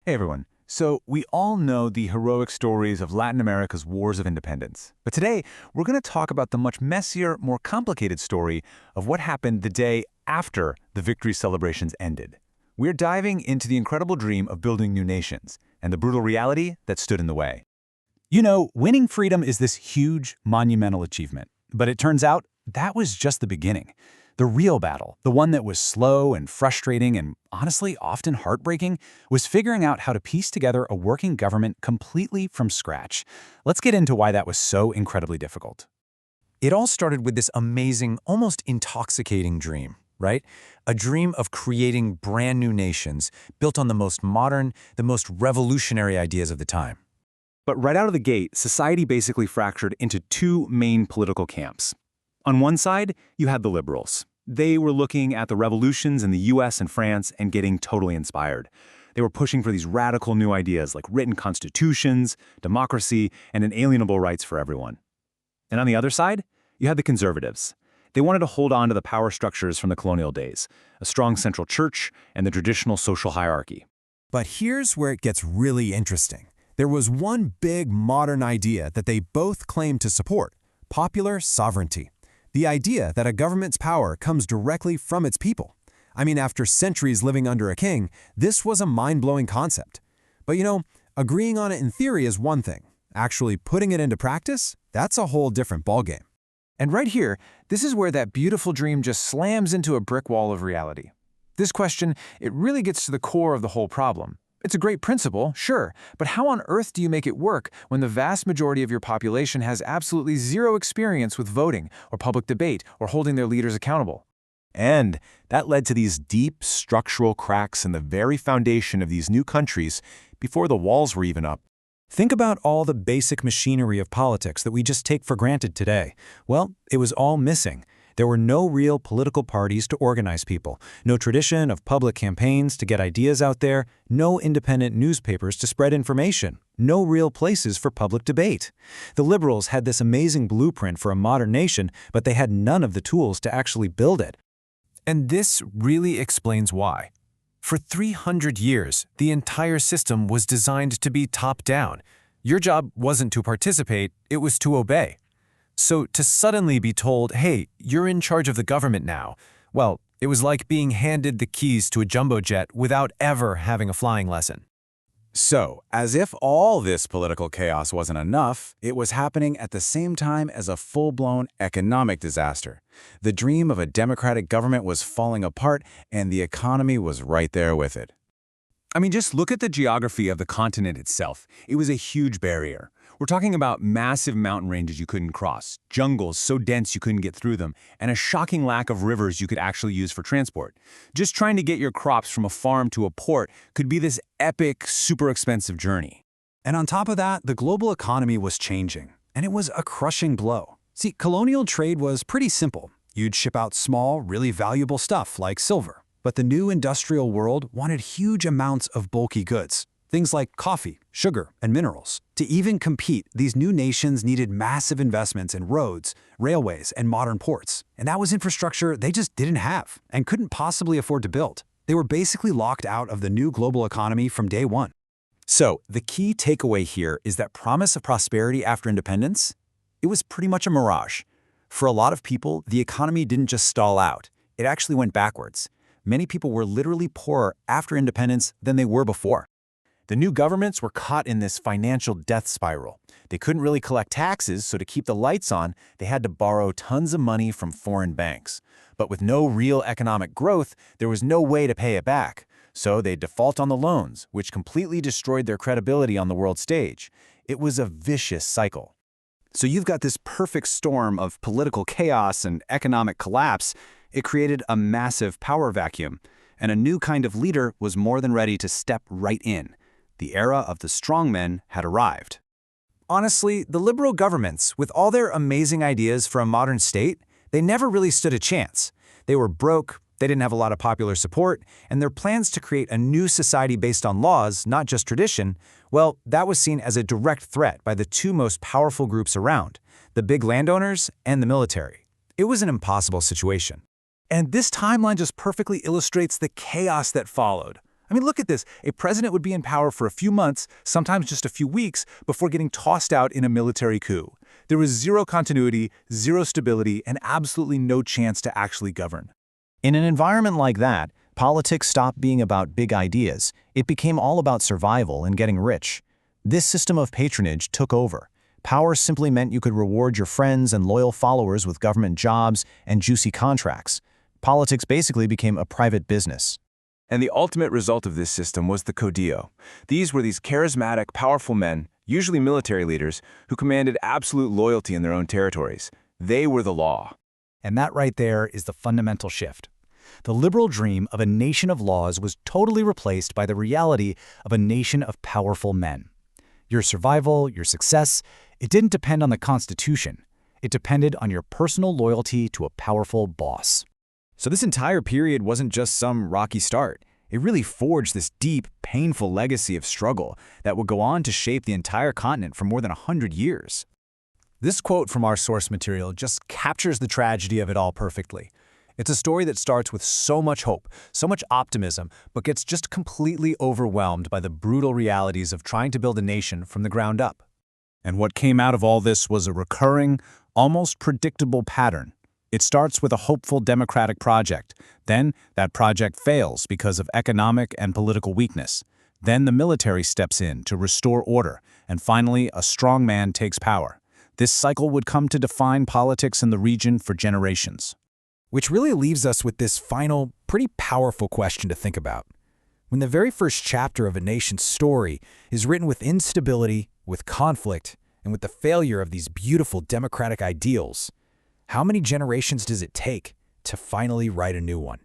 Hey everyone. So, we all know the heroic stories of Latin America's wars of independence. But today, we're going to talk about the much messier, more complicated story of what happened the day after the victory celebrations ended. We're diving into the incredible dream of building new nations and the brutal reality that stood in the way. You know, winning freedom is this huge, monumental achievement. But it turns out that was just the beginning. The real battle, the one that was slow and frustrating and honestly often heartbreaking, was figuring out how to piece together a working government completely from scratch. Let's get into why that was so incredibly difficult. It all started with this amazing, almost intoxicating dream, right? A dream of creating brand new nations built on the most modern, the most revolutionary ideas of the time. But right out of the gate, society basically fractured into two main political camps. On one side, you had the liberals. They were looking at the revolutions in the US and France and getting totally inspired. They were pushing for these radical new ideas like written constitutions, democracy, and inalienable rights for everyone. And on the other side, you had the conservatives. They wanted to hold on to the power structures from the colonial days, a strong central church and the traditional social hierarchy. But here's where it gets really interesting. There was one big modern idea that they both claimed to support: popular sovereignty. The idea that a government's power comes directly from its people. I mean, after centuries living under a king, this was a mind-blowing concept. But you know, agreeing on it in theory is one thing. Actually putting it into practice, that's a whole different ballgame. And right here, this is where that beautiful dream just slams into a brick wall of reality. This question, it really gets to the core of the whole problem. It's a great principle, sure, but how on earth do you make it work when the vast majority of your population has absolutely zero experience with voting or public debate or holding their leaders accountable? And that led to these deep structural cracks in the very foundation of these new countries before the walls were even up. Think about all the basic machinery of politics that we just take for granted today. Well, it was all missing. There were no real political parties to organize people, no tradition of public campaigns to get ideas out there, no independent newspapers to spread information, no real places for public debate. The liberals had this amazing blueprint for a modern nation, but they had none of the tools to actually build it. And this really explains why. For 300 years, the entire system was designed to be top-down. Your job wasn't to participate, it was to obey. So to suddenly be told, hey, you're in charge of the government now, well, it was like being handed the keys to a jumbo jet without ever having a flying lesson. So, as if all this political chaos wasn't enough, it was happening at the same time as a full-blown economic disaster. The dream of a democratic government was falling apart, and the economy was right there with it. I mean, just look at the geography of the continent itself. It was a huge barrier. We're talking about massive mountain ranges you couldn't cross, jungles so dense you couldn't get through them, and a shocking lack of rivers you could actually use for transport. Just trying to get your crops from a farm to a port could be this epic, super expensive journey. And on top of that, the global economy was changing, and it was a crushing blow. See, colonial trade was pretty simple. You'd ship out small, really valuable stuff like silver. But the new industrial world wanted huge amounts of bulky goods. Things like coffee, sugar, and minerals. To even compete, these new nations needed massive investments in roads, railways, and modern ports. And that was infrastructure they just didn't have and couldn't possibly afford to build. They were basically locked out of the new global economy from day one. So, the key takeaway here is that promise of prosperity after independence? It was pretty much a mirage. For a lot of people, the economy didn't just stall out. It actually went backwards. Many people were literally poorer after independence than they were before. The new governments were caught in this financial death spiral. They couldn't really collect taxes, so to keep the lights on, they had to borrow tons of money from foreign banks. But with no real economic growth, there was no way to pay it back. So they default on the loans, which completely destroyed their credibility on the world stage. It was a vicious cycle. So you've got this perfect storm of political chaos and economic collapse. It created a massive power vacuum, and a new kind of leader was more than ready to step right in. The era of the strongmen had arrived. Honestly, the liberal governments, with all their amazing ideas for a modern state, they never really stood a chance. They were broke, they didn't have a lot of popular support, and their plans to create a new society based on laws, not just tradition, well, that was seen as a direct threat by the two most powerful groups around, the big landowners and the military. It was an impossible situation. And this timeline just perfectly illustrates the chaos that followed. I mean, look at this. A president would be in power for a few months, sometimes just a few weeks, before getting tossed out in a military coup. There was zero continuity, zero stability, and absolutely no chance to actually govern. In an environment like that, politics stopped being about big ideas. It became all about survival and getting rich. This system of patronage took over. Power simply meant you could reward your friends and loyal followers with government jobs and juicy contracts. Politics basically became a private business. And the ultimate result of this system was the caudillo. These were these charismatic, powerful men, usually military leaders, who commanded absolute loyalty in their own territories. They were the law. And that right there is the fundamental shift. The liberal dream of a nation of laws was totally replaced by the reality of a nation of powerful men. Your survival, your success, it didn't depend on the Constitution. It depended on your personal loyalty to a powerful boss. So this entire period wasn't just some rocky start. It really forged this deep, painful legacy of struggle that would go on to shape the entire continent for more than 100 years. This quote from our source material just captures the tragedy of it all perfectly. It's a story that starts with so much hope, so much optimism, but gets just completely overwhelmed by the brutal realities of trying to build a nation from the ground up. And what came out of all this was a recurring, almost predictable pattern. It starts with a hopeful democratic project. Then that project fails because of economic and political weakness. Then the military steps in to restore order. And finally, a strong man takes power. This cycle would come to define politics in the region for generations. Which really leaves us with this final, pretty powerful question to think about. When the very first chapter of a nation's story is written with instability, with conflict, and with the failure of these beautiful democratic ideals, how many generations does it take to finally write a new one?